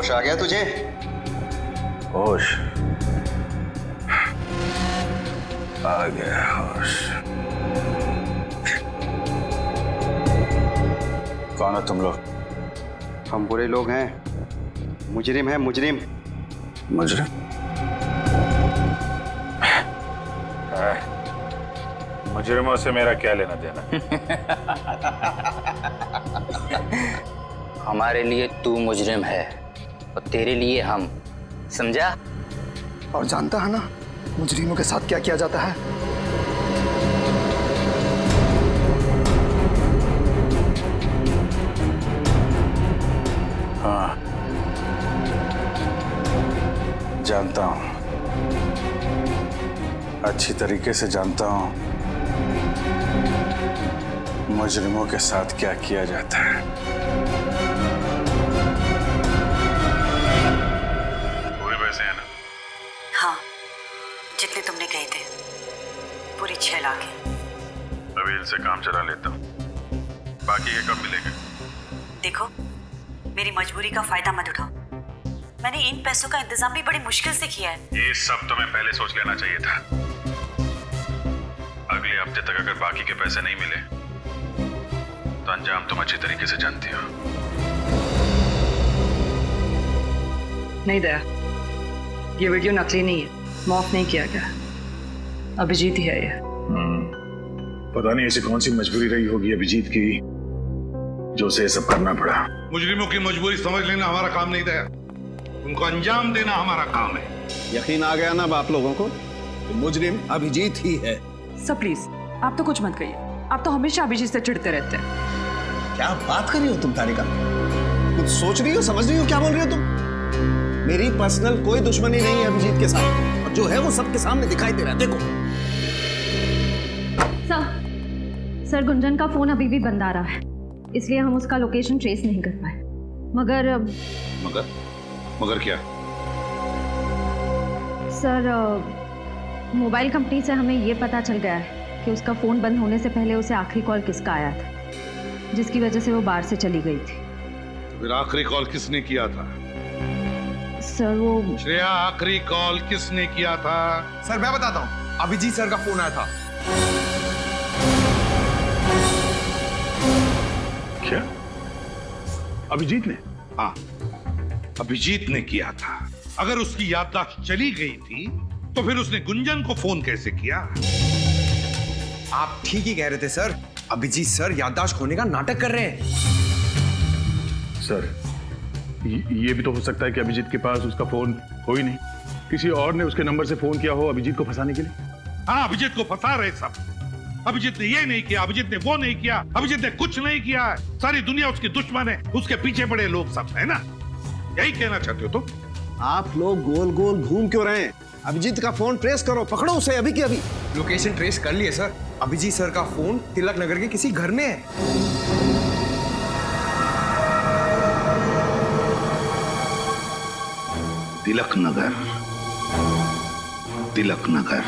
होश आ गया तुझे? होश आ गया, होश। कौन हो तुम लोग? हम बुरे लोग हैं, मुजरिम हैं, मुजरिम। मुजरिम? मुजरिमों से मेरा क्या लेना देना? हमारे लिए तू मुजरिम है और तेरे लिए हम, समझा? और जानता है ना मुजरिमों के साथ क्या किया जाता है? हाँ, जानता हूं, अच्छी तरीके से जानता हूं मुजरिमों के साथ क्या किया जाता है। पूरे पैसे हैं ना? हाँ, जितने तुमने कहे थे, पूरी 6 लाख है। अभी इनसे काम चला लेता हूँ, बाकी ये कब मिलेगा? देखो, मेरी मजबूरी का फायदा मत उठाओ। मैंने इन पैसों का इंतजाम भी बड़ी मुश्किल से किया है। ये सब तुम्हें पहले सोच लेना चाहिए था। अगले हफ्ते तक अगर बाकी के पैसे नहीं मिले तो अंजाम तुम अच्छी तरीके से जानती हो। नहीं दया, ये वीडियो नकली नहीं है, माफ नहीं किया गया। अभिजीत ही है ये। पता नहीं ऐसी कौन सी मजबूरी रही होगी अभिजीत की जो उसे सब करना पड़ा। मुजरिमों की मजबूरी समझ लेना हमारा काम नहीं था, उनको अंजाम देना हमारा काम है। यकीन आ गया ना अब आप लोगों को कि मुजरिम अभिजीत ही है। सर प्लीज, आप तो कुछ मत कहिए। आप तो हमेशा अभिजीत से चिढ़ते रहते हैं। क्या बात कर रही हो तुम तारिका? कुछ सोच रही हो, समझ रही हो क्या बोल रही हो तुम? मेरी पर्सनल कोई दुश्मनी नहीं है अभिजीत के साथ, और जो है वो सबके सामने दिखाई दे रहा है। देखो सर, गुंजन का फोन अभी भी बंद आ रहा है, इसलिए हम उसका लोकेशन ट्रेस नहीं कर पाए। मगर क्या? सर, मोबाइल कंपनी से हमें ये पता चल गया है कि उसका फोन बंद होने से पहले उसे आखिरी कॉल किसका आया था, जिसकी वजह से वो बाहर से चली गई थी। तो फिर आखिरी कॉल किसने किया था? सर वो श्रेया, आखिरी कॉल किसने किया था? सर मैं बताता हूँ, अभिजीत सर का फोन आया था। क्या? अभिजीत ने? हाँ, अभिजीत ने किया था। अगर उसकी याददाश्त चली गई थी तो फिर उसने गुंजन को फोन कैसे किया? आप ठीक ही कह रहे थे सर, अभिजीत सर याददाश्त खोने का नाटक कर रहे हैं। सर, ये भी तो हो सकता है कि अभिजीत के पास उसका फोन हो ही नहीं, किसी और ने उसके नंबर से फोन किया हो अभिजीत को फंसाने के लिए। हाँ, अभिजीत को फंसा रहे सब। अभिजीत ने ये नहीं किया, अभिजीत ने वो नहीं किया, अभिजीत ने कुछ नहीं किया। सारी दुनिया उसकी दुश्मन है, उसके पीछे पड़े लोग सब, है ना? यही कहना चाहते हो तुम? आप लोग गोल गोल घूम क्यों रहे हैं? अभिजीत का फोन ट्रेस करो, पकड़ो उसे अभी के अभी। लोकेशन ट्रेस कर लिए सर। अभिजीत सर का फोन तिलक नगर के किसी घर में है। तिलक नगर, तिलक नगर।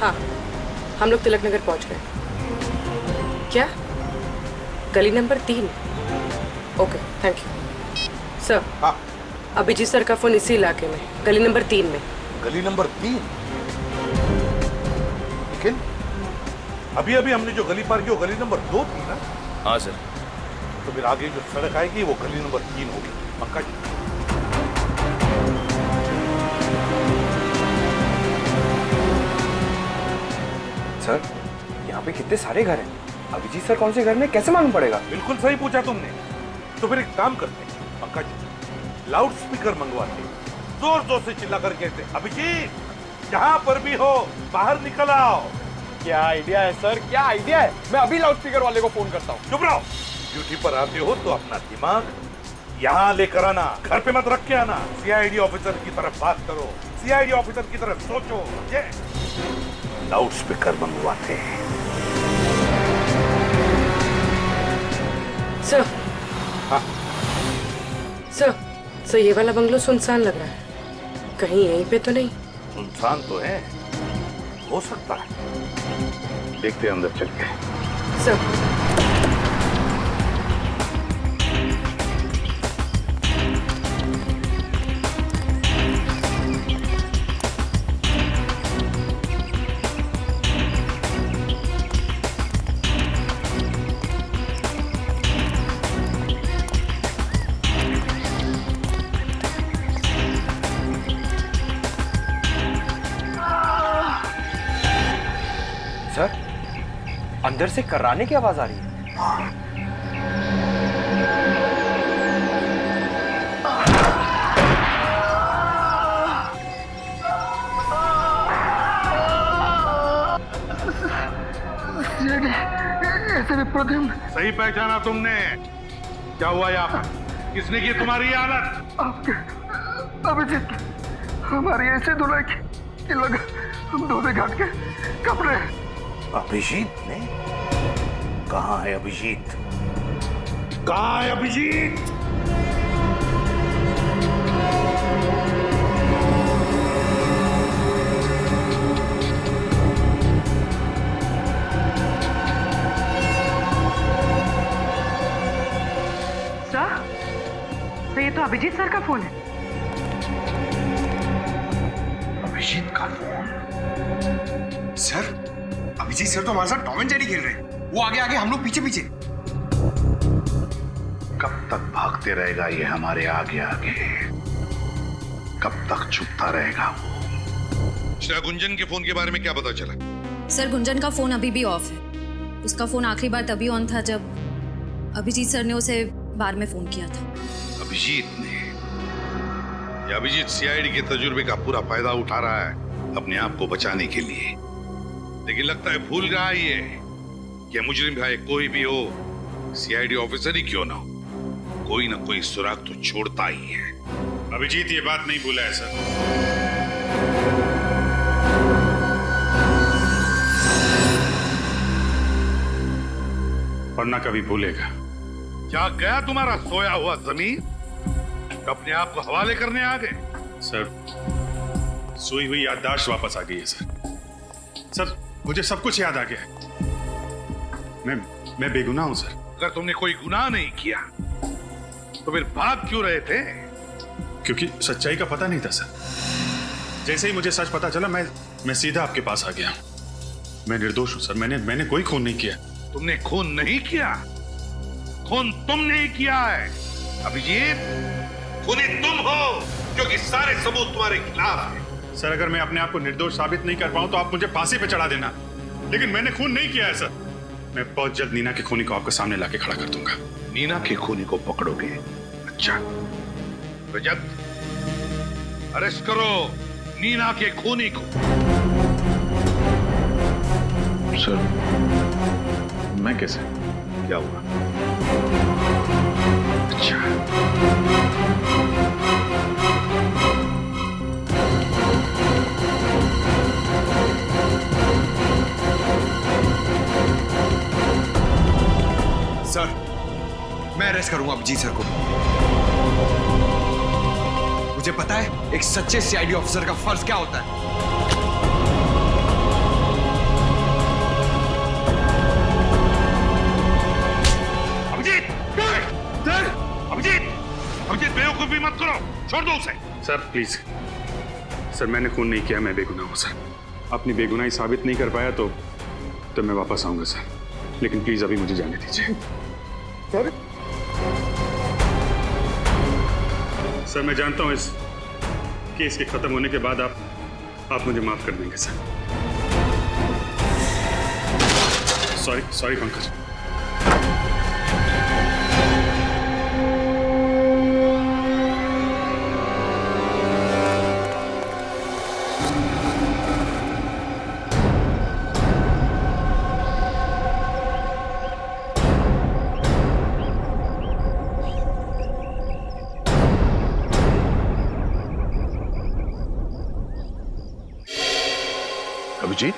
हाँ, हम लोग तिलक नगर पहुंच गए। क्या? गली number 3? Okay, thank you sir. हाँ, अभिजीत सर का फोन इसी इलाके में, गली नंबर 3 में। गली नंबर 3? लेकिन अभी अभी हमने जो गली पार की वो गली नंबर 2 थी ना? हाँ सर। तो फिर आगे जो सड़क आएगी वो गली नंबर 3 होगी, पक्का जी? सर, यहाँ पे कितने सारे घर हैं। अभिजीत सर कौन से घर में, कैसे मालूम पड़ेगा? बिल्कुल सही पूछा तुमने। तो फिर एक काम करते हैं पंकज जी, लाउड स्पीकर मंगवाते, जोर जोर से चिल्ला कर कहते, अभिजीत जहां पर भी हो बाहर निकल आओ। क्या आइडिया है सर, क्या आइडिया है। मैं अभी लाउड स्पीकर वाले को फोन करता हूँ। चुप रहो। ड्यूटी पर आते हो तो अपना दिमाग यहाँ लेकर आना, घर पे मत रख के आना। सीआईडी ऑफिसर की तरफ बात करो, सीआईडी ऑफिसर की तरफ सोचो। ये लाउड स्पीकर मंगवाते हैं। सर। हाँ सर, ये वाला बंगलो सुनसान लग रहा है, कहीं यहीं पे तो नहीं? सुनसान तो है, हो सकता है। देखते हैं अंदर चल के। सर। सर, अंदर से कर्राने की आवाज आ रही है। सही पहचाना तुमने। क्या हुआ यहाँ पर? किसने की तुम्हारी ये हालत? अभिजीत, हमारी ऐसे धुलाई कि लगा हम धोने घाट के कपड़े। अभिजीत ने? कहाँ है अभिजीत? कहाँ है अभिजीत? तो ये तो अभिजीत सर का फोन है। अभिजीत का फोन? सर, अभिजीत सर तो हमारे साथ टॉम एंड जेरी खेल रहे हैं। वो आगे आगे, हम लोग पीछे पीछे। कब तक भागते रहेगा ये हमारे आगे आगे? कब तक छुपता रहेगा वो? गुंजन के फोन के बारे में क्या पता चला? सर, गुंजन का फोन अभी भी ऑफ है। उसका फोन आखिरी बार तभी ऑन था जब अभिजीत सर ने उसे बार में फोन किया था। अभिजीत ने? या अभिजीत सीआईडी के तजुर्बे का पूरा फायदा उठा रहा है अपने आप को बचाने के लिए? लेकिन लगता है भूल रहा है ये कि मुजरिम भाई कोई भी हो, सीआईडी ऑफिसर ही क्यों ना हो, कोई ना कोई सुराग तो छोड़ता ही है। अभिजीत ये बात नहीं भूला है सर। वरना कभी भूलेगा। क्या गया तुम्हारा सोया हुआ जमीन? अपने आप को हवाले करने आ गए? सर, सोई हुई याददाश्त वापस आ गई है सर। सर, मुझे सब कुछ याद आ गया है। मैं बेगुनाह हूं सर। अगर तुमने कोई गुनाह नहीं किया तो फिर भाग क्यों रहे थे? क्योंकि सच्चाई का पता नहीं था सर। जैसे ही मुझे सच पता चला, मैं सीधा आपके पास आ गया। मैं निर्दोष हूं सर। मैंने कोई खून नहीं किया। तुमने खून नहीं किया? खून तुमने ही किया है अभिजीत। खूनी तुम हो, क्योंकि सारे सबूत तुम्हारे खिलाफ हैं। सर, अगर मैं अपने आप को निर्दोष साबित नहीं कर पाऊं तो आप मुझे फांसी पे चढ़ा देना, लेकिन मैंने खून नहीं किया है सर। मैं बहुत जल्द नीना के खूनी को आपके सामने लाके खड़ा कर दूंगा। नीना के खूनी को पकड़ोगे? अच्छा, रजत, अरेस्ट करो नीना के खूनी को। सर, मैं कैसे? क्या हुआ? अच्छा, सर, मैं अरेस्ट करूंगा अभिजीत सर को। मुझे पता है एक सच्चे सीआईडी ऑफिसर का फर्ज क्या होता है। अभिजीत, बेवकूफी मत करो, छोड़ दो उसे। सर प्लीज, सर मैंने खून नहीं किया, मैं बेगुनाह हूं सर। अपनी बेगुनाही साबित नहीं कर पाया तो मैं वापस आऊंगा सर, लेकिन प्लीज अभी मुझे जाने दीजिए। सर, मैं जानता हूं इस केस के खत्म होने के बाद आप मुझे माफ कर देंगे सर। सॉरी पंकज। अभिजीत,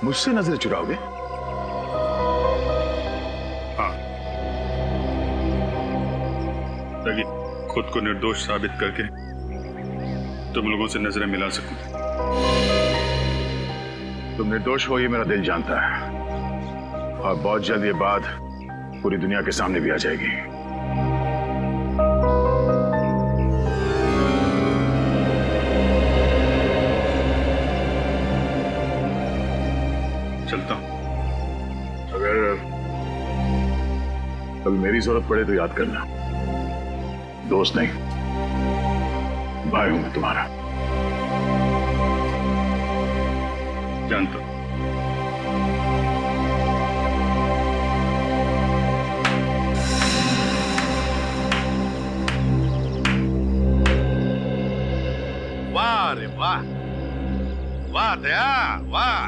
मुझसे नजर चुराओगे? हाँ, ताकि खुद को निर्दोष साबित करके तुम लोगों से नजरें मिला सकूं। तुम निर्दोष हो ये मेरा दिल जानता है, और बहुत जल्द ये बात पूरी दुनिया के सामने भी आ जाएगी। चलता हूं। अगर कभी मेरी जरूरत पड़े तो याद करना, दोस्त नहीं भाई हूं मैं तुम्हारा। जानता हूं। वाह रे वाह, वाह दया वाह।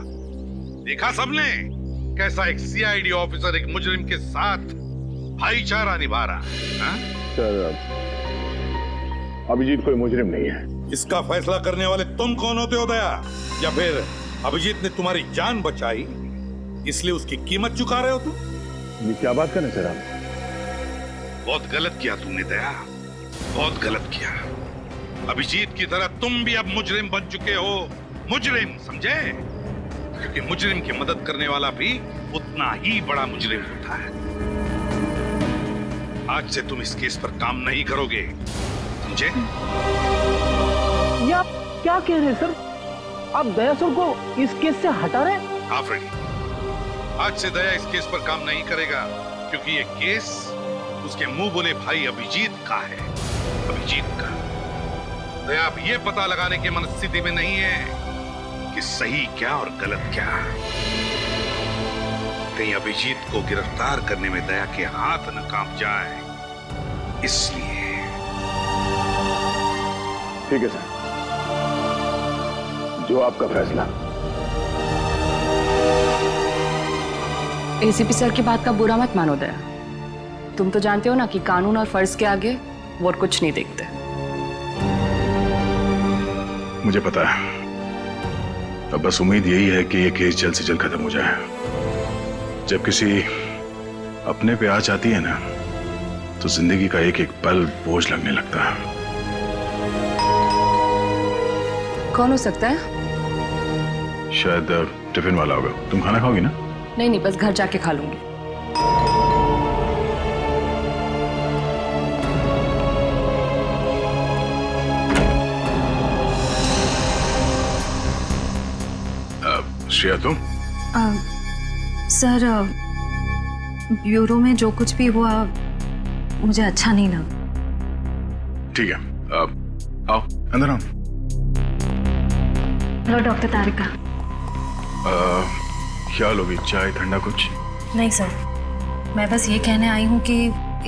देखा सबने कैसा एक सीआईडी ऑफिसर एक मुजरिम के साथ भाईचारा निभा रहा है, हाँ? सर, अभिजीत कोई मुजरिम नहीं है। इसका फैसला करने वाले तुम कौन होते हो दया? या फिर अभिजीत ने तुम्हारी जान बचाई इसलिए उसकी कीमत चुका रहे हो तुम? ये क्या बात कर रहे हैं सर आप? बहुत गलत किया तुमने दया, बहुत गलत किया। अभिजीत की तरह तुम भी अब मुजरिम बन चुके हो, मुजरिम, समझे? क्योंकि मुजरिम की मदद करने वाला भी उतना ही बड़ा मुजरिम होता है। आज से तुम इस केस पर काम नहीं करोगे, समझे? ये आप क्या कह रहे हैं सर? आप दया सर को इस केस से हटा रहे हैं? हाँ फ्रेडी, आज से दया इस केस पर काम नहीं करेगा क्योंकि ये केस उसके मुंह बोले भाई अभिजीत का है, अभिजीत का। दया अब ये पता लगाने की मनस्थिति में नहीं है कि सही क्या और गलत क्या। कहीं अभिजीत को गिरफ्तार करने में दया के हाथ न कांप जाए, इसलिए। ठीक है सर, जो आपका फैसला। एसीपी सर की बात का बुरा मत मानो दया। तुम तो जानते हो ना कि कानून और फर्ज के आगे वो कुछ नहीं देखते। मुझे पता है, अब बस उम्मीद यही है कि ये केस जल्द से जल्द खत्म हो जाए। जब किसी अपने पे आँच आती है ना, तो जिंदगी का एक एक पल बोझ लगने लगता है। कौन हो सकता है? शायद टिफिन वाला होगा। तुम खाना खाओगी ना? नहीं नहीं, बस घर जाके खा लूंगी। श्रेया तुम? सर, ब्यूरो में जो कुछ भी हुआ मुझे अच्छा नहीं लगा। ठीक है, आओ अंदर आओ। हेलो डॉक्टर तारिका। क्या लोगी, चाय ठंडा कुछ? नहीं सर, मैं बस ये कहने आई हूँ कि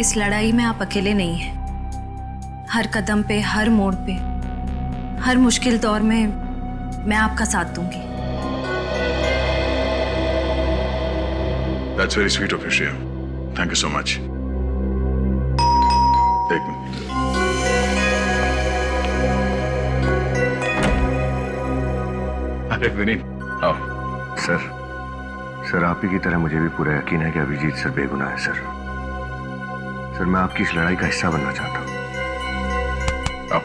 इस लड़ाई में आप अकेले नहीं हैं। हर कदम पे, हर मोड़ पे, हर मुश्किल दौर में मैं आपका साथ दूंगी। That's very sweet of you, Shreya. Thank you so much. एक मिनट। अरे विनीत, आओ। सर आप ही की तरह मुझे भी पूरा यकीन है कि अभिजीत सर बेगुनाह है सर। सर मैं आपकी इस लड़ाई का हिस्सा बनना चाहता हूँ। आओ।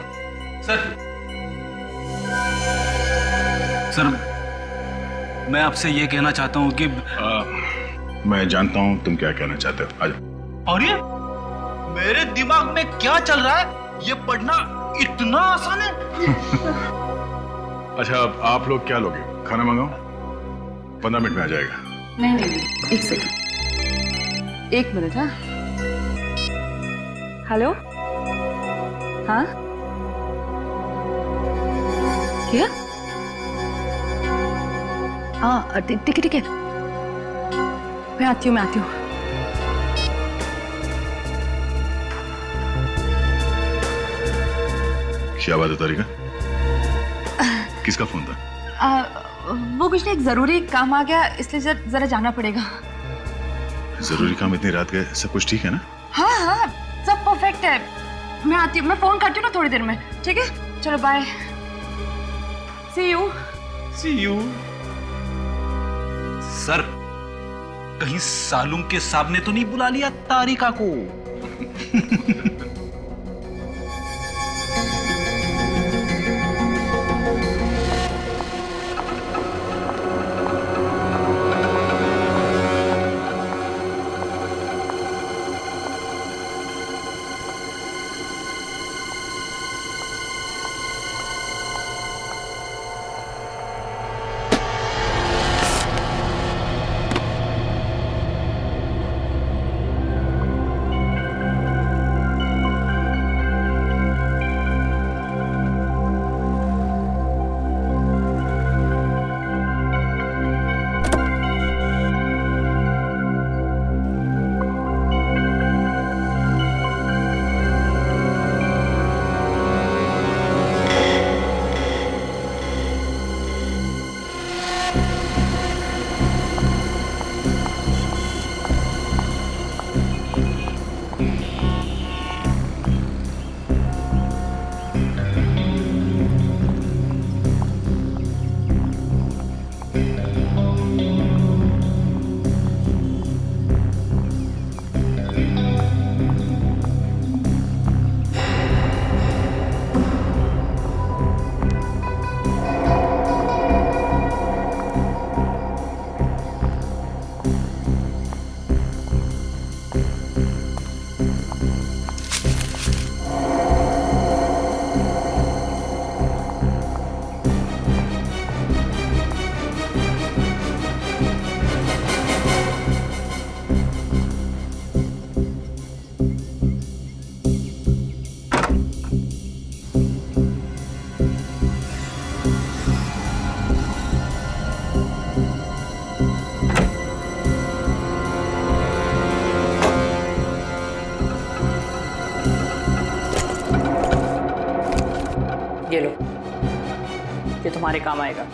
सर मैं आपसे ये कहना चाहता हूँ कि मैं जानता हूँ तुम क्या कहना चाहते हो, आ जाओ। और ये मेरे दिमाग में क्या चल रहा है, ये पढ़ना इतना आसान है? अच्छा, अब आप लोग क्या लोगे? खाना मंगाओ? 15 मिनट में आ जाएगा। नहीं नहीं, एक सेकंड, 1 मिनट। हाँ हेलो, हाँ क्या? हाँ ठीक है ठीक है, मैं आती हूँ। क्या बात है तारिका? किसका फोन था? वो कुछ नहीं, एक जरूरी काम आ गया इसलिए जरा जाना पड़ेगा। जरूरी काम इतनी रात गए, सब कुछ ठीक है ना? हाँ सब परफेक्ट है। मैं आती हूँ, मैं फोन करती हूँ ना थोड़ी देर में, ठीक है? चलो बाय, सी यू। सर कहीं सालूम के साहब ने तो नहीं बुला लिया तारिका को? तुम्हारे काम आएगा।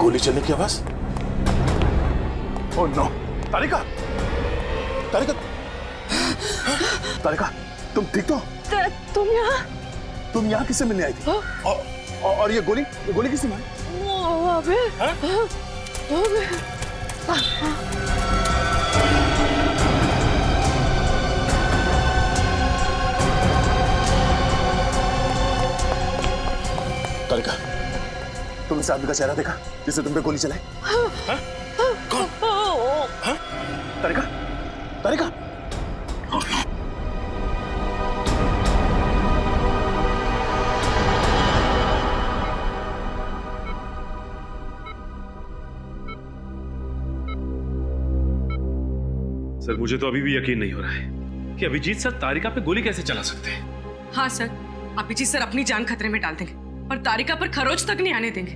गोली चलने की आवाज। ओह नो, तारिका, तारिका, तारिका, तुम ठीक तो? तुम यहाँ किससे मिलने आई थी? और ये गोली किसने मारी? तारिका, तुम इस आदमी का चेहरा देखा जिसने तुम पे गोली चलाई? कौन? तारिका, तारिका। सर, मुझे तो अभी भी यकीन नहीं हो रहा है कि अभिजीत सर तारिका पे गोली कैसे चला सकते हैं। हाँ सर, अभिजीत सर अपनी जान खतरे में डाल देंगे और तारिका पर खरोच तक नहीं आने देंगे।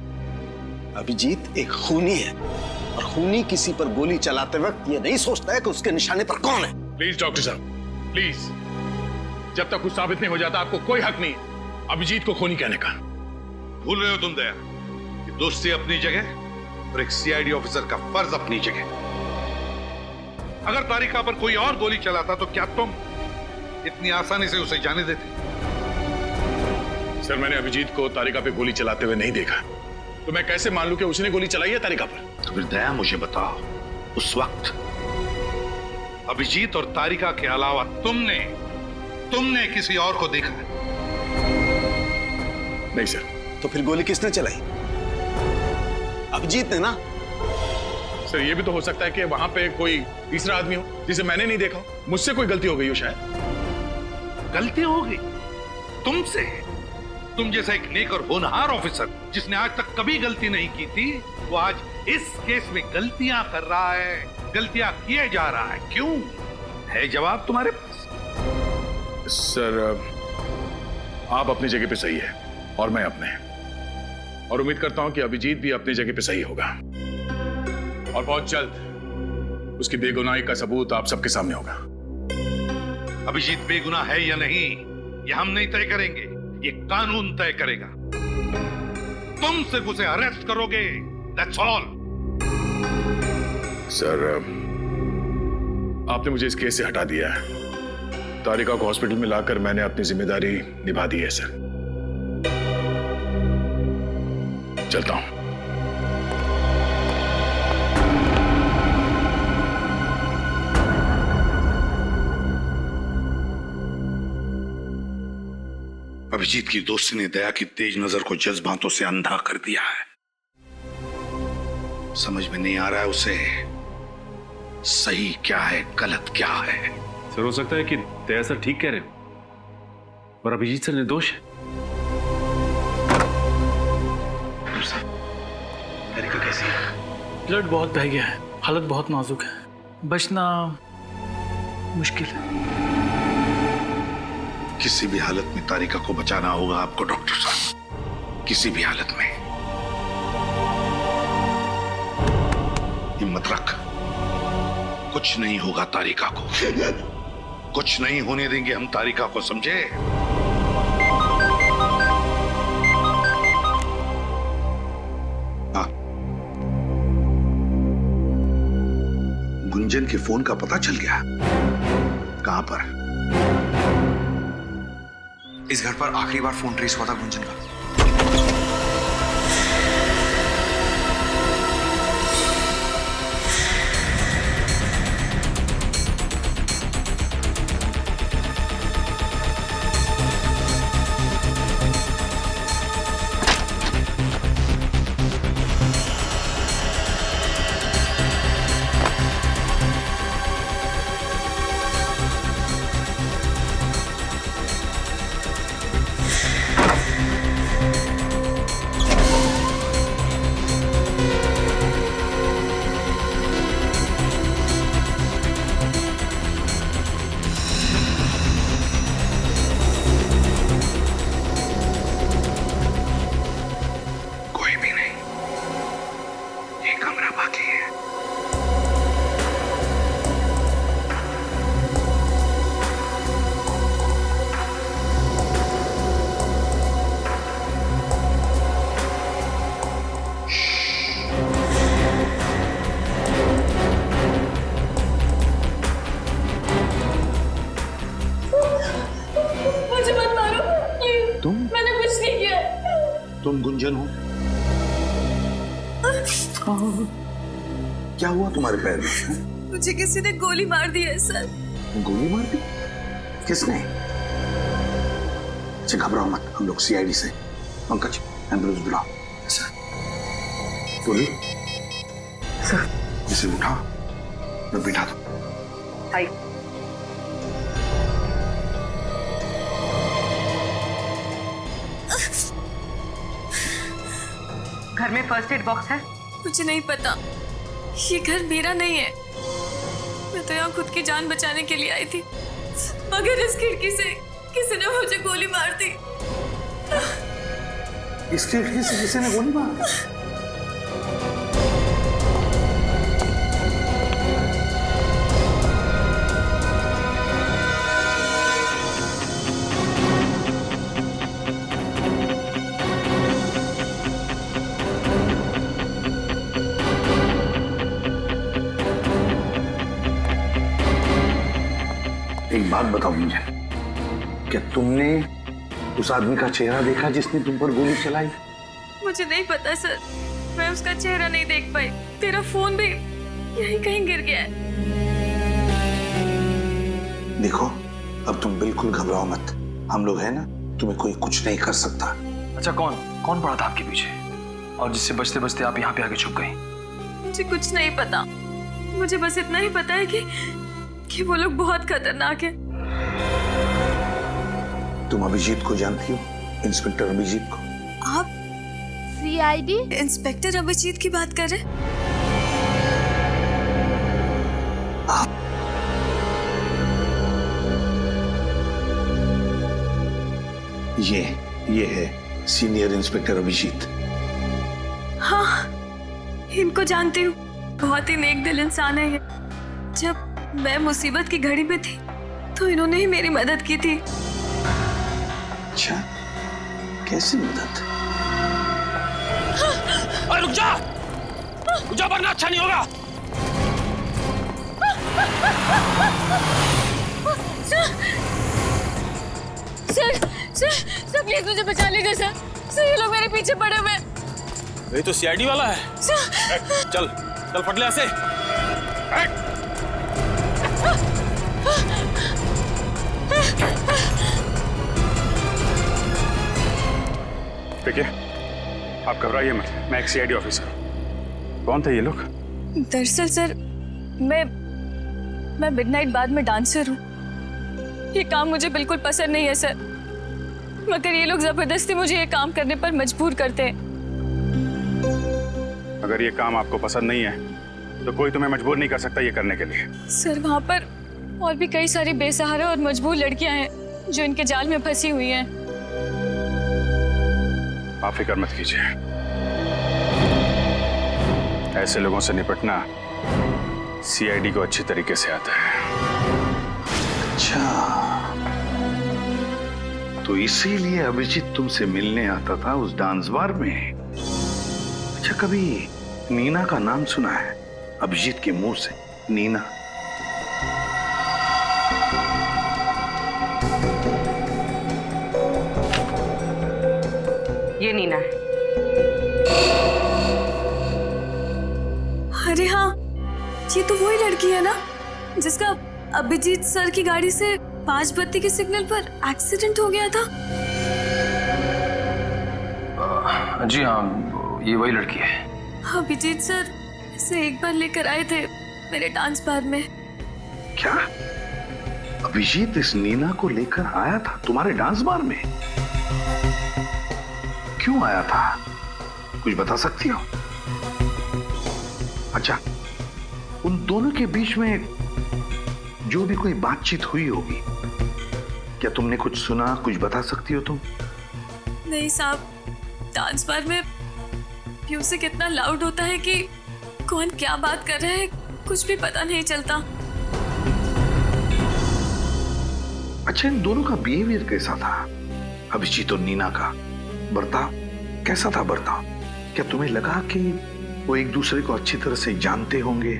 अभिजीत एक खूनी है और खूनी किसी पर गोली चलाते वक्त ये नहीं सोचता है कि उसके निशाने पर कौन है। प्लीज डॉक्टर साहब, प्लीज, जब तक कुछ साबित नहीं हो जाता आपको कोई हक नहीं अभिजीत को खूनी कहने का। भूल रहे हो तुम दया कि दोस्ती अपनी जगह और एक सीआईडी ऑफिसर का फर्ज अपनी जगह। अगर तारिका पर कोई और गोली चलाता तो क्या तुम इतनी आसानी से उसे जाने देते? सर, मैंने अभिजीत को तारिका पे गोली चलाते हुए नहीं देखा, तो मैं कैसे मान लूं कि उसने गोली चलाई है तारिका पर? तो फिर दया मुझे बताओ, उस वक्त अभिजीत और तारिका के अलावा तुमने किसी और को देखा है? नहीं सर। तो फिर गोली किसने चलाई? अभिजीत ने ना। सर, ये भी तो हो सकता है कि वहां पे कोई तीसरा आदमी हो जिसे मैंने नहीं देखा हो। मुझसे कोई गलती हो गई हो शायद। गलती हो गई तुमसे? तुम जैसा एक नेक और होनहार ऑफिसर जिसने आज तक कभी गलती नहीं की थी, वो आज इस केस में गलतियां कर रहा है, गलतियां किए जा रहा है। क्यों? है जवाब तुम्हारे पास? सर, आप अपनी जगह पे सही है और मैं अपने, और उम्मीद करता हूं कि अभिजीत भी अपनी जगह पे सही होगा और बहुत जल्द उसकी बेगुनाही का सबूत आप सबके सामने होगा। अभिजीत बेगुनाह है या नहीं, ये हम नहीं तय करेंगे, ये कानून तय करेगा। तुम सिर्फ उसे अरेस्ट करोगे, दैट्स ऑल। सर, आपने मुझे इस केस से हटा दिया है। तारिका को हॉस्पिटल में लाकर मैंने अपनी जिम्मेदारी निभा दी है सर। चलता हूं। अभिजीत की दोस्ती ने दया की तेज नजर को जज्बातों से अंधा कर दिया है। समझ में नहीं आ रहा है उसे सही क्या है, गलत क्या है। सर, हो सकता है कि दया सर ठीक कह रहे हो और अभिजीत सर निर्दोष है। तारिका कैसी है? ब्लड बहुत बह गया है, हालत बहुत नाजुक है, बचना मुश्किल है। किसी भी हालत में तारिका को बचाना होगा आपको डॉक्टर साहब, किसी भी हालत में। हिम्मत रख, कुछ नहीं होगा तारिका को, कुछ नहीं होने देंगे हम तारिका को, समझे? हाँ, गुंजन के फोन का पता चल गया? कहां पर? इस घर पर आखिरी बार फोन ट्रेस हुआ था गुंजन का। सूजन हो? क्या हुआ तुम्हारे पैर में? मुझे किसी ने गोली मार दी है सर। गोली मार दी? किसने? अच्छा घबराओ मत, हम लोग सीआईडी से। पंकज एम्बुलेंस बुलाओ। बोली सर इसे उठा, बिठा दो। आई। घर में फर्स्ट एड बॉक्स है? मुझे नहीं पता, ये घर मेरा नहीं है। मैं तो यहाँ खुद की जान बचाने के लिए आई थी, मगर इस खिड़की से किसी ने मुझे गोली मार दी। इस खिड़की से किसी ने गोली मार दी? एक बात बताओ मुझे, क्या तुमने उस आदमी का चेहरा देखा जिसने तुम पर गोली चलाई? मुझे नहीं पता सर, मैं उसका चेहरा नहीं देख पाई। तेरा फोन भी यहीं कहीं गिर गया है। देखो अब तुम बिल्कुल घबराओ मत, हम लोग हैं ना, तुम्हें कोई कुछ नहीं कर सकता। अच्छा कौन पड़ा था आपके पीछे और जिससे बचते बचते आप यहाँ पे आके छुप गई? मुझे कुछ नहीं पता, मुझे बस इतना ही पता है कि वो लोग बहुत खतरनाक है। तुम अभिजीत को जानती हो? इंस्पेक्टर अभिजीत को? आप सीआईडी इंस्पेक्टर अभिजीत की बात कर रहे हैं? ये है सीनियर इंस्पेक्टर अभिजीत। हाँ, इनको जानती हूँ, बहुत ही नेक दिल इंसान है ये। जब मैं मुसीबत की घड़ी में थी तो इन्होंने ही मेरी मदद की थी। अच्छा, कैसी मदद? रुक जा वरना अच्छा नहीं होगा। सर प्लीज मुझे बचा लीजिए सर, ये लोग मेरे पीछे पड़े हुए हैं। ये तो सीआईडी वाला है। चल फट ले ऐसे। देखिए आप घबराइए मत, मैं एक सीआईडी ऑफिसर हूं। कौन थे ये लोग? दरअसल सर मैं मिडनाइट बार में डांसर हूँ। ये काम मुझे बिल्कुल पसंद नहीं है सर, मगर ये लोग जबरदस्ती मुझे ये काम करने पर मजबूर करते हैं। अगर ये काम आपको पसंद नहीं है तो कोई तुम्हें मजबूर नहीं कर सकता ये करने के लिए। सर वहाँ पर और भी कई सारी बेसहारा और मजबूर लड़कियां हैं जो इनके जाल में फंसी हुई हैं। आप फिक्र मत कीजिए, ऐसे लोगों से निपटना सीआईडी को अच्छी तरीके से आता है। अच्छा, तो इसीलिए अभिजीत तुमसे मिलने आता था उस डांस बार में। अच्छा, कभी नीना का नाम सुना है? अभिजीत के मुंह से नीना। ये नीना है। अरे हाँ, ये तो वही लड़की है ना जिसका अभिजीत सर की गाड़ी से 5 बत्ती के सिग्नल पर एक्सीडेंट हो गया था। जी हाँ, ये वही लड़की है। अभिजीत सर इसे एक बार लेकर आए थे मेरे डांस बार में। क्या अभिजीत इस नीना को लेकर आया था तुम्हारे डांस बार में? क्यों आया था, कुछ बता सकती हो? अच्छा, उन दोनों के बीच में जो भी कोई बातचीत हुई होगी, क्या तुमने कुछ सुना, कुछ बता सकती हो तुम? नहीं साहब, डांस बार में म्यूजिक इतना लाउड होता है कि कौन क्या बात कर रहा है कुछ भी पता नहीं चलता। अच्छा, इन दोनों का बिहेवियर कैसा था? अभिजीत और नीना का बर्ताव कैसा था? बर्ताव क्या तुम्हें लगा कि वो एक दूसरे को अच्छी तरह से जानते होंगे,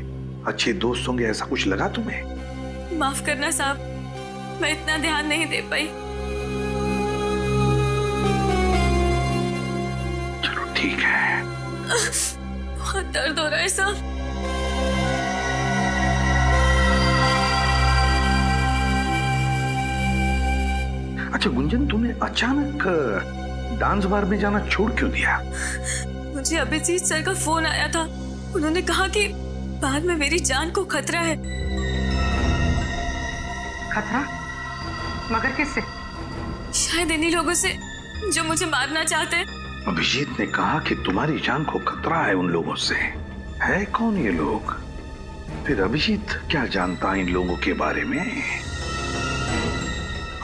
अच्छे दोस्त होंगे, ऐसा कुछ लगा तुम्हें? माफ करना साहब, मैं इतना ध्यान नहीं दे पाई। चलो बहुत दर्द हो रहा है साहब। अच्छा गुंजन, तूने अचानक डांस बार में जाना छोड़ क्यों दिया? मुझे अभिजीत सर का फोन आया था। उन्होंने कहा कि बाद में मेरी जान को खतरा है। खतरा? मगर किससे? शायद इन्हीं लोगों से जो मुझे मारना चाहते हैं। अभिजीत ने कहा कि तुम्हारी जान को खतरा है उन लोगों से। है कौन ये लोग? फिर अभिजीत क्या जानता है इन लोगों के बारे में?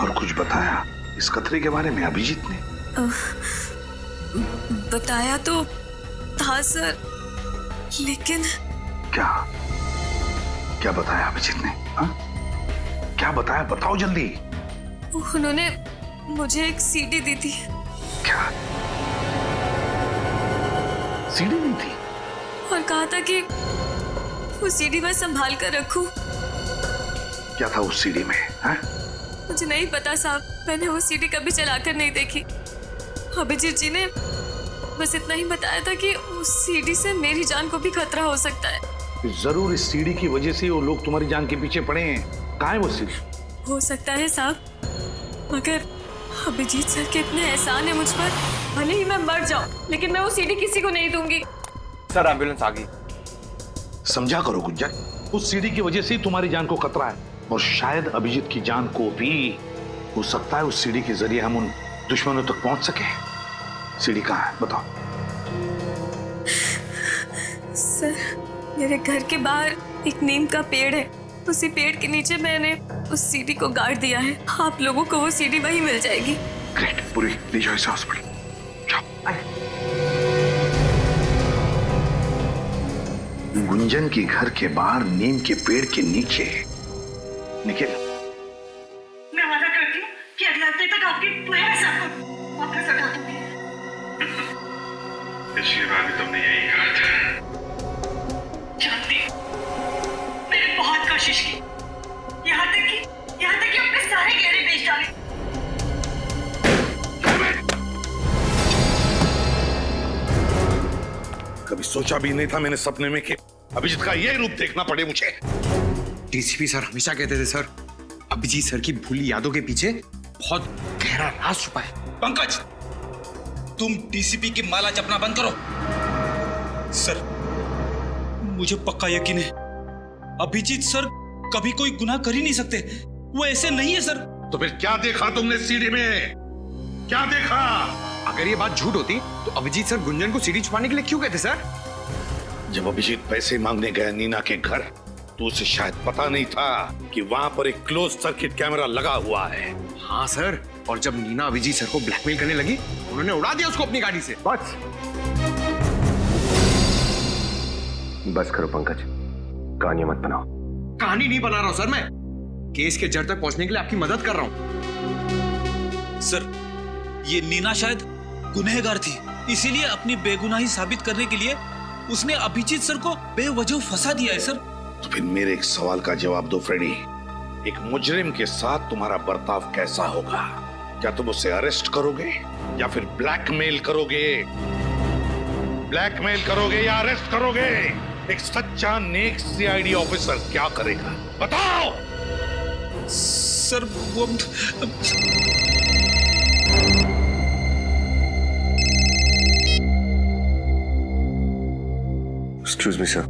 और कुछ बताया इस खतरे के बारे में अभिजीत ने? बताया तो था सर, लेकिन क्या क्या बताया अभिजीत ने? हा? क्या बताया, बताओ जल्दी। उन्होंने मुझे एक सीडी दी थी। क्या सीडी दी थी? और कहा था कि वो सीडी मैं संभाल कर रखूं। क्या था उस सीडी में? हा? मुझे नहीं पता साहब, मैंने वो सीडी कभी चलाकर नहीं देखी। अभिजीत जी ने बस इतना ही बताया था कि उस सीडी से मेरी जान को भी खतरा हो सकता है। जरूर इस सीडी की वजह से वो लोग तुम्हारी जान के पीछे पड़े हैं। कहाँ है वो सीडी? हो सकता है साहब, मगर अभिजीत सर के इतने एहसान है मुझ पर, भले ही मैं मर जाऊं लेकिन मैं वो सीडी किसी को नहीं दूंगी। सर एम्बुलेंस आ गई। समझा करो गुंजन, उस सीडी की वजह से ही तुम्हारी जान को खतरा है, और शायद अभिजीत की जान को भी हो सकता है उस सीडी के जरिए हम उन दुश्मनों तक पहुंच सके। सीडी कहाँ है बताओ? सर मेरे घर के बाहर एक नीम का पेड़ है, उसी पेड़ के नीचे मैंने उस सीडी को गाड़ दिया है। आप लोगों को वो सीडी वहीं मिल जाएगी। ग्रेट, पूरी ले जाओ इसे हॉस्पिटल। गुंजन के घर के बाहर नीम के पेड़ के नीचे। निखिल, मैं वादा करती हूँ कि अगले हफ्ते तक आपकी पूरे पैसा को वापस लौटा दूंगी। पिछली बार भी तुमने यही कहा था। जानती हूँ, मैंने बहुत कोशिश की, यहाँ तक कि अपने सारे गहरे बेच डाले। कभी सोचा भी नहीं था मैंने सपने में कि अभिजीत का ये रूप देखना पड़े मुझे। डीसीपी सर हमेशा कहते थे सर, अभिजीत सर की भूली यादों के पीछे बहुत गहरा राज छुपा है। पंकज, तुम डीसीपी की माला जपना बंद करो। सर मुझे पक्का यकीन है अभिजीत सर कभी कोई गुनाह कर ही नहीं सकते, वो ऐसे नहीं है सर। तो फिर क्या देखा तुमने सीडी में? क्या देखा? अगर ये बात झूठ होती तो अभिजीत सर गुंजन को सीडी छुपाने के लिए क्यों कहते सर? जब अभिजीत पैसे मांगने गया नीना के घर तो उसे शायद पता नहीं था कि वहां पर एक क्लोज सर्किट कैमरा लगा हुआ है। हाँ सर, और जब नीना अभिजीत सर को ब्लैकमेल करने लगी उन्होंने उड़ा दिया उसको अपनी गाड़ी से। बस करो पंकज, कहानी मत बनाओ। कहानी नहीं बना रहा हूं सर, मैं केस के जड़ तक पहुंचने के लिए आपकी मदद कर रहा हूं। सर ये नीना शायद गुनहगार थी, इसीलिए अपनी बेगुनाही साबित करने के लिए उसने अभिजीत सर को बेवजह फंसा दिया है सर। तो फिर मेरे एक सवाल का जवाब दो फ्रेडी, एक मुजरिम के साथ तुम्हारा बर्ताव कैसा होगा? क्या तुम उसे अरेस्ट करोगे या फिर ब्लैकमेल करोगे? ब्लैकमेल करोगे या अरेस्ट करोगे? एक सच्चा नेक सीआईडी ऑफिसर क्या करेगा बताओ? सर वो एक्सक्यूज मी सर।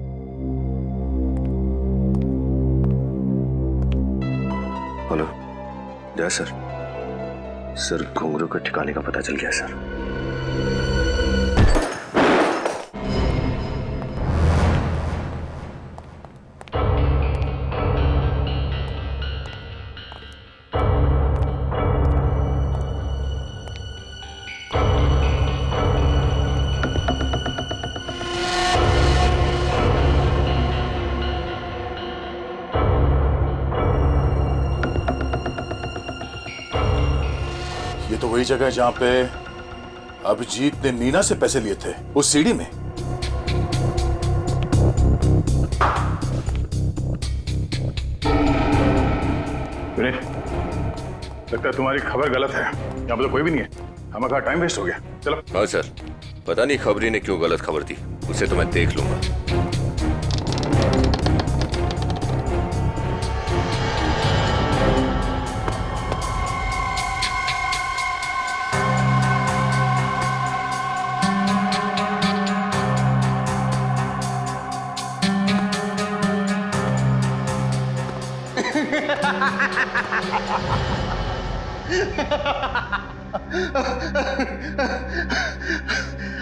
हेलो जय सर। सर घुंघरू के ठिकाने का पता चल गया सर। तो वही जगह है जहां पे अभिजीत ने नीना से पैसे लिए थे, उस सीडी में। लगता है तुम्हारी खबर गलत है, यहाँ पे तो कोई भी नहीं है, हमारा टाइम वेस्ट हो गया। चलो। हाँ सर, पता नहीं खबरी ने क्यों गलत खबर दी, उसे तो मैं देख लूंगा।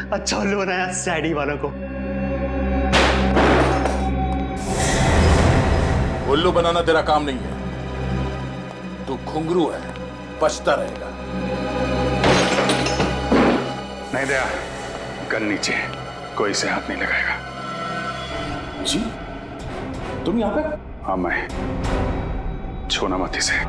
अच्छा उल्लू बनाया सैडी वालों को। उल्लू बनाना तेरा काम नहीं है, तू घुंघरू है, बचता रहेगा। नहीं दया, गन नीचे, कोई से हाथ नहीं लगाएगा। जी तुम यहाँ पे? हाँ मैं, छूना मत इसे।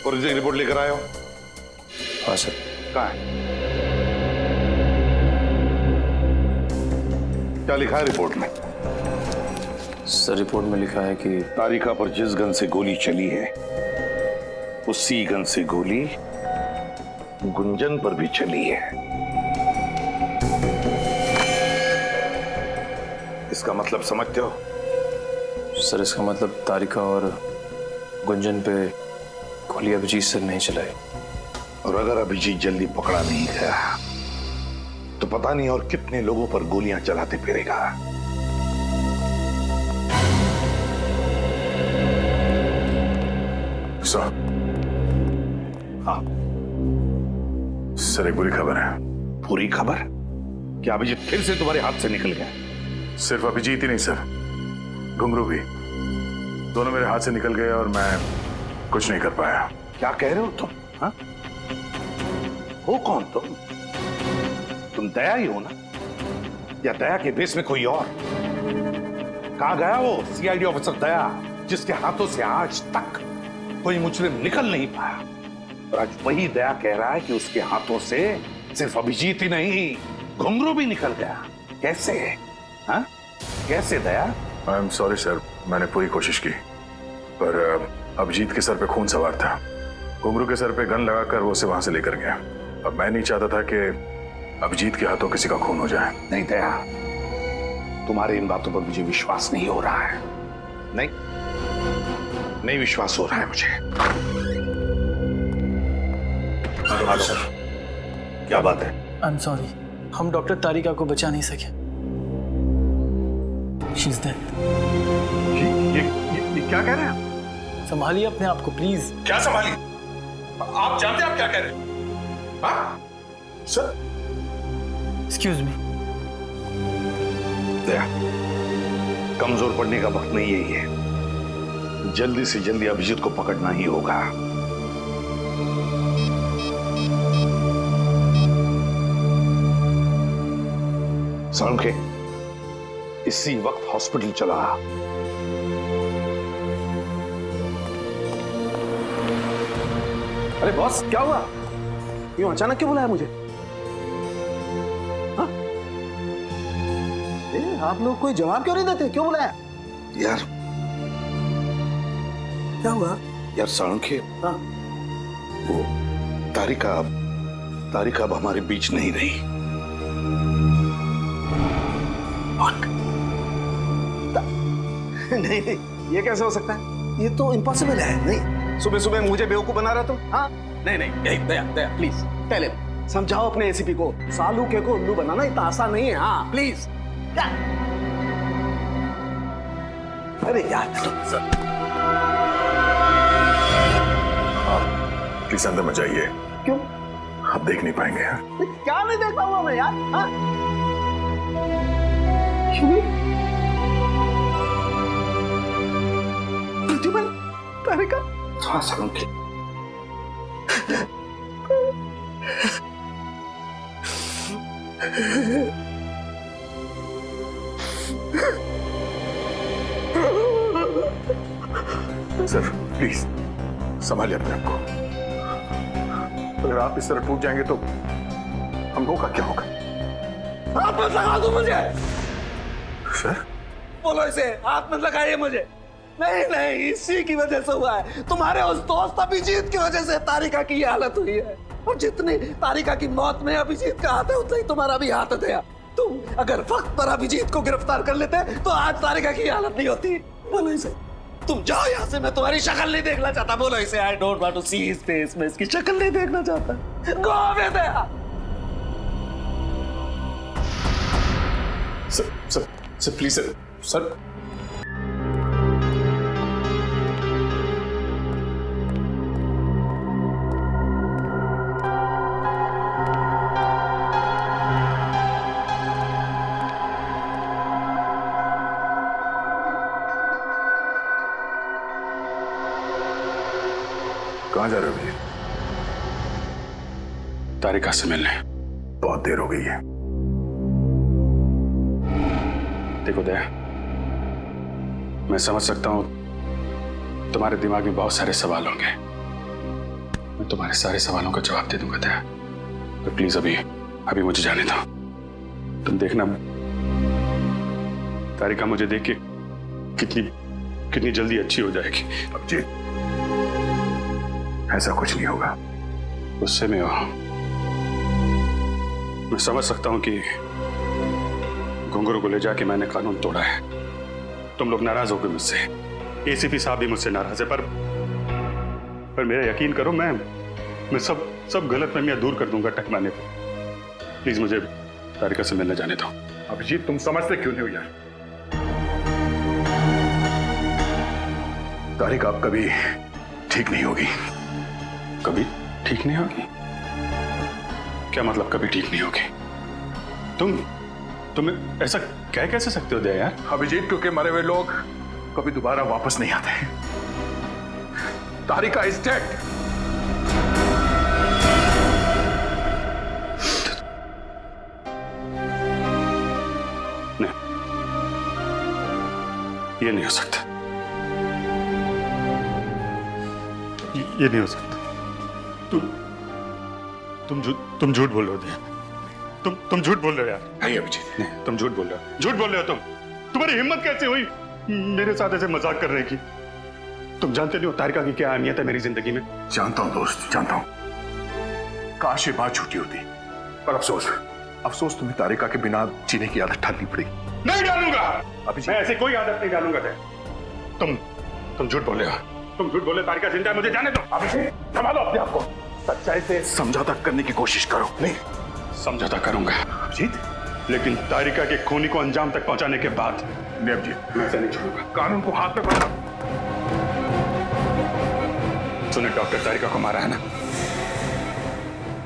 फोरेंसिक रिपोर्ट लेकर आए हो? हाँ सर। कहाँ है? क्या लिखा है रिपोर्ट में? सर रिपोर्ट में लिखा है कि तारिका पर जिस गन से गोली चली है उसी गन से गोली गुंजन पर भी चली है। इसका मतलब समझते हो? सर इसका मतलब तारिका और गुंजन पे गोली अभिजीत सर नहीं चलाई। और अगर अभिजीत जल्दी पकड़ा नहीं गया तो पता नहीं और कितने लोगों पर गोलियां चलाते फिरेगा। हाँ सर, एक बुरी खबर है। बुरी खबर? क्या अभिजीत फिर से तुम्हारे हाथ से निकल गया? सिर्फ अभिजीत ही नहीं सर, घुंघरू भी, दोनों मेरे हाथ से निकल गए और मैं कुछ नहीं कर पाया। क्या कह रहे हो तुम? हाँ? हो कौन तुम? तुम दया ही हो ना? या दया के बेस में कोई और? कहां गया वो सीआईडी ऑफिसर दया, जिसके हाथों से आज तक कोई मुजरिम निकल नहीं पाया? और आज वही दया कह रहा है कि उसके हाथों से सिर्फ अभिजीत ही नहीं, घुंघरू भी निकल गया। कैसे? हाँ? कैसे दया? आई एम सॉरी सर, मैंने पूरी कोशिश की, पर अभिजीत के सर पे खून सवार था। घुंघरू के सर पे गन लगाकर वो उसे वहां से लेकर गया। अब मैं नहीं चाहता था कि अभिजीत के हाथों किसी का खून हो जाए। नहीं दया, तुम्हारे इन बातों पर मुझे विश्वास नहीं हो रहा है। नहीं विश्वास हो रहा है मुझे। सर क्या बात है? आई एम सॉरी, हम डॉक्टर तारिका को बचा नहीं सके। She is dead. ये क्या कह रहे हैं? संभालिए अपने आप को प्लीज। क्या संभालिए? आप जानते हैं आप क्या कह रहे हैं? हाँ? Sir excuse me. दया, कमजोर पड़ने का वक्त नहीं यही है। जल्दी से जल्दी अभिजीत को पकड़ना ही होगा। सालुंखे इसी वक्त हॉस्पिटल चला। अरे बॉस क्या हुआ? यूं अचानक क्यों बुलाया मुझे? हाँ? आप लोग कोई जवाब क्यों नहीं देते? क्यों बुलाया? यार क्या हुआ? यार सालुंखे, हाँ? वो तारिका अब हमारे बीच नहीं रही। नहीं, ये कैसे हो सकता है? ये तो इम्पॉसिबल है। नहीं, सुबह सुबह मुझे बेवकूफ बना रहा तुम? हाँ? नहीं, दया प्लीज टेल हिम, समझाओ अपने एसीपी को। सालुके को उल्लू बनाना इतना आसान नहीं है। हाँ प्लीज। क्या? अरे यार प्लीज अंदर मत जाइए। क्यों? आप देख नहीं पाएंगे। हाँ? क्या नहीं देख पाऊंगा मैं यार? हाँ? क्यों? प्रतिबल तारिका? हाँ सालुंखे, सर प्लीज संभालिए अपने आप को। अगर आप इस तरह टूट जाएंगे तो हम लोगों का क्या होगा? हाथ मत लगा दो मुझे। सर बोलो इसे, हाथ मत लगाइए मुझे। नहीं नहीं, इसी की वजह से हुआ है। तुम्हारे उस दोस्त अभिजीत की वजह से तारिका की ये हालत हुई है। और जितनी तारिका की मौत में अभिजीत का हाथ है, उतना ही तुम्हारा भी हाथ है। तुम अगर वक्त पर अभिजीत को गिरफ्तार कर लेते तो आज तारिका की हालत नहीं होती। बोलो इसे, तुम जाओ यहाँ से, मैं तुम्हारी शक्ल नहीं देखना चाहता। बोलो इसे, I don't want to see his face, मैं इसकी शक्ल नहीं देखना चाहता। Go away Daya. Sir please sir कहाँ जा रहे हो भैया? तारिका से मिलने। बहुत देर हो गई है। देखो दया, मैं समझ सकता हूं तुम्हारे दिमाग में बहुत सारे सवाल होंगे। मैं तुम्हारे सारे सवालों का जवाब दे दूंगा दया, तो प्लीज अभी मुझे जाने दो। तुम देखना तारिका मुझे देख के कितनी जल्दी अच्छी हो जाएगी। अभिजीत, ऐसा कुछ नहीं होगा। गुस्से में हो, मैं समझ सकता हूं कि घुंघरू को ले जाके मैंने कानून तोड़ा है। तुम लोग नाराज हो गए मुझसे, एसीपी साहब भी मुझसे नाराज है, पर मेरा यकीन करो, मैं सब गलतफहमियां दूर कर दूंगा टकमाने पे। प्लीज मुझे तारिका से मिलने जाने दो। अभिजीत, तुम समझते क्यों नहीं हो यार? तारिका अब कभी ठीक नहीं होगी। कभी ठीक नहीं होगी? क्या मतलब कभी ठीक नहीं होगी? तुम ऐसा कह कैसे सकते हो दया यार? अभिजीत, क्योंकि मरे हुए लोग कभी दोबारा वापस नहीं आते। तारिका इज डेड। नहीं, ये नहीं हो सकता। ये नहीं हो सकता। तुम झूठ बोल रहे हो दया। तुम झूठ बोल रहे हो यार। नहीं अभिजीत, नहीं, तुम झूठ बोल रहे हो। झूठ बोल रहे हो तुम। तुम्हारी हिम्मत कैसे हुई मेरे साथ ऐसे मजाक करने की? तुम जानते नहीं हो तारिका की क्या अहमियत है मेरी जिंदगी में। जानता हूं दोस्त, जानता हूं। काश ये बात झूठी होती, पर अफसोस तुम्हें तारिका के बिना जीने की आदत डालनी पड़ेगी। नहीं डालूंगा अभिजीत, मैं ऐसी कोई आदत नहीं डालूंगा दया। तुम झूठ बोल रहे हो। तुम झूठ बोले तारिका जिंदा है, मुझे जाने दो। अभिजीत, संभालो अपने आप को। सच्चाई से समझौता करने की कोशिश करो। नहीं, समझौता करूंगा अभिजीत, लेकिन तारिका के खूनी को अंजाम तक पहुंचाने के बाद। नहीं अभिजीत, मैं ऐसा नहीं छोड़ूंगा। कानून को हाथ में पकड़ो। सुने, डॉक्टर तारिका को मारा है ना?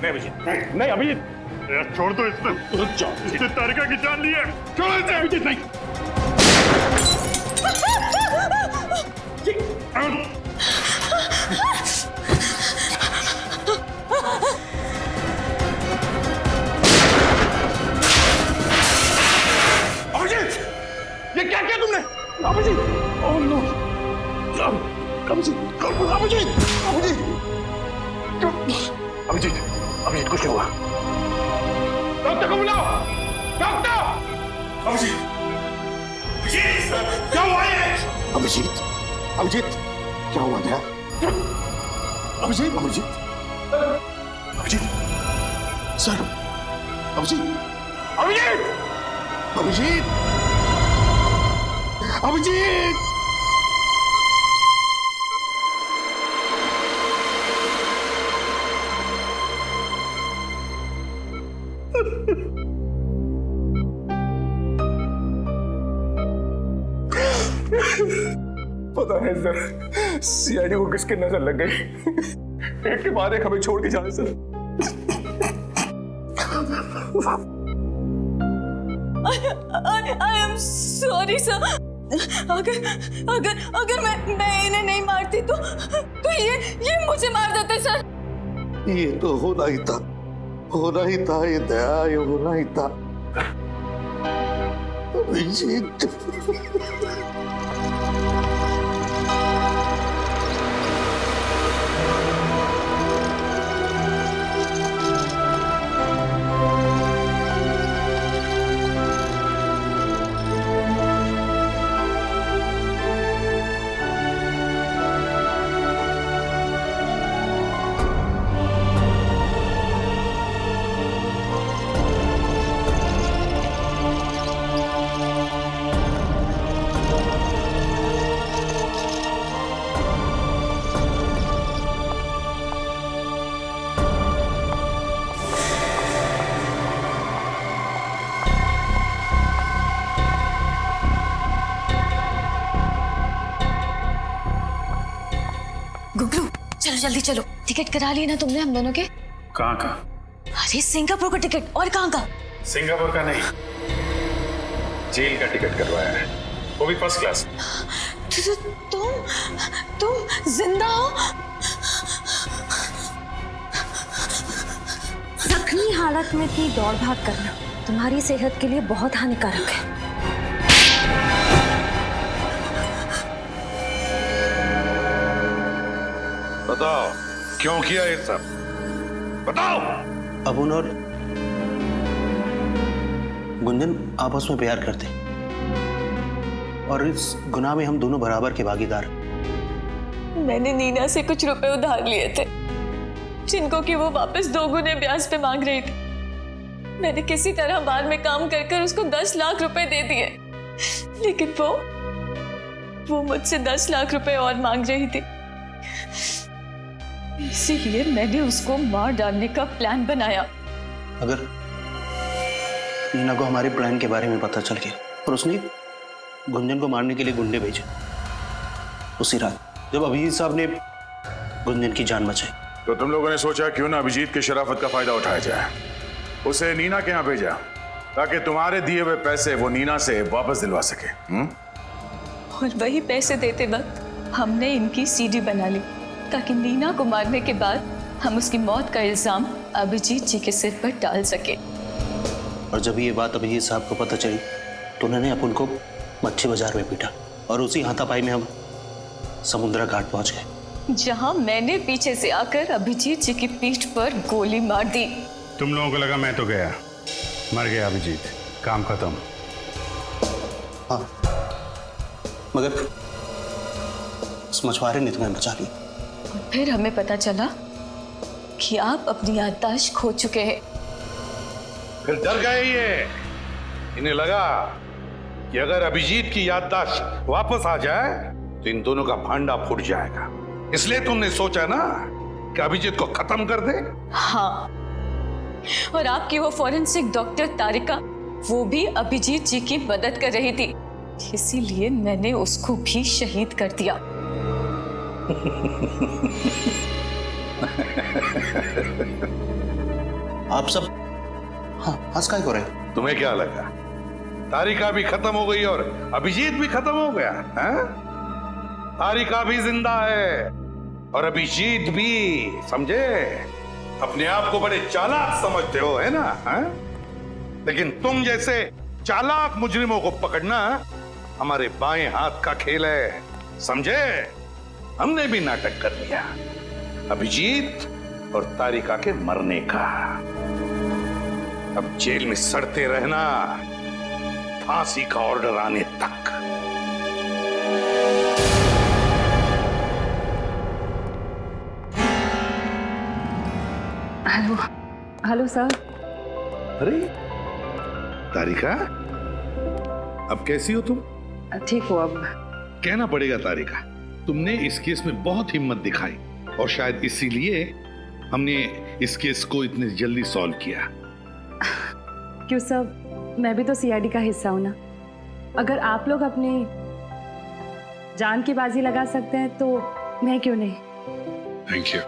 नहीं अभिजीत, नहीं अभिजीत, छोड़ दो इसने तारिका की जान ली है। छोड़ इसे अभिजीत। नहीं, अभिजीत, ये क्या किया तुमने? अभिजीत, ओह नो, अभिजीत, कुछ नहीं हुआ। डॉक्टर को बुलाओ। डॉक्टर! अभिजीत, क्या हुआ है? अभिजीत, क्या हुआ दया? अभिजीत, सर, अभिजीत। पता है सर, सीआईडी को किसकी नजर लग गई। एक के बाद एक हमें छोड़ के जाए sir. I am sorry sir. अगर मैं इन्हें नहीं मारती तो ये मुझे मार देते सर। ये तो होना ही था ये दया, ये होना ही था। अभिजीत, गुगलू चलो जल्दी चलो, टिकट करा ली ना तुमने हम दोनों के? कहाँ का? अरे सिंगापुर का टिकट। और कहाँ का? सिंगापुर का नहीं, जेल का टिकट करवाया है, वो भी फर्स्ट क्लास। तुम जिंदा हो? जख्मी हालत में इतनी दौड़ भाग करना तुम्हारी सेहत के लिए बहुत हानिकारक है। बताओ क्यों किया ये सब, बताओ। अबुन और गुंजन आपस में प्यार करते और इस गुनाह में हम दोनों बराबर के भागीदार। मैंने नीना से कुछ रुपए उधार लिए थे जिनको कि वो वापस 2 गुने ब्याज पे मांग रही थी। मैंने किसी तरह बाद में काम कर कर उसको 10 लाख रुपए दे दिए, लेकिन वो मुझसे 10 लाख रुपए और मांग रही थी। इसीलिए मैंने उसको मार डालने का प्लान बनाया। अगर नीना को हमारे प्लान के बारे में पता चल गया और उसने गुंजन को मारने के लिए गुंडे भेजे, उसी रात जब अभिजीत साहब ने गुंजन की जान बचाई, तो तुम लोगों ने सोचा क्यों ना अभिजीत की शराफत का फायदा उठाया जाए, उसे नीना के यहाँ भेजा ताकि तुम्हारे दिए हुए पैसे वो नीना से वापस दिलवा सके। और वही पैसे देते वक्त हमने इनकी सीडी बना ली ताकि नीना को मारने के बाद हम उसकी मौत का इल्जाम अभिजीत जी के सिर पर डाल सके। और जब ये बात अभिजीत साहब को पता चली तो उन्होंने अपन को मच्छी बाजार में पीटा और उसी हाथापाई में हम समुद्रा घाट पहुंच गए, जहां मैंने पीछे से आकर अभिजीत जी की पीठ पर गोली मार दी। तुम लोगों को लगा मैं तो गया, मर गया अभिजीत, काम खत्म। हाँ, मगर उस मछुआरे ने तुम्हें बचा लिया। और फिर हमें पता चला कि आप अपनी याददाश्त खो चुके हैं। फिर डर गए ये, इन्हें लगा कि अगर अभिजीत की याददाश्त वापस आ जाए तो इन दोनों का भांडा फूट जाएगा, इसलिए तुमने सोचा ना कि अभिजीत को खत्म कर दे। हाँ, और आपकी वो फॉरेंसिक डॉक्टर तारिका, वो भी अभिजीत जी की मदद कर रही थी, इसीलिए मैंने उसको भी शहीद कर दिया। आप सब हंस काय को रहे? तुम्हें क्या लगा तारिका भी खत्म हो गई और अभिजीत भी खत्म हो गया है? तारिका भी जिंदा है और अभिजीत भी, समझे? अपने आप को बड़े चालाक समझते हो, है ना? है? लेकिन तुम जैसे चालाक मुजरिमों को पकड़ना हमारे बाएं हाथ का खेल है, समझे? हमने भी नाटक कर लिया अभिजीत और तारिका के मरने का। अब जेल में सड़ते रहना फांसी का ऑर्डर आने तक। Hello hello sir. अरे तारिका, अब कैसी हो तुम? ठीक हो अब? कहना पड़ेगा तारिका, तुमने इस केस में बहुत हिम्मत दिखाई और शायद इसीलिए हमने इस केस को इतनी जल्दी सॉल्व किया। क्यों सर, मैं भी तो सीआईडी का हिस्सा हूं ना। अगर आप लोग अपनी जान की बाजी लगा सकते हैं तो मैं क्यों नहीं। Thank you.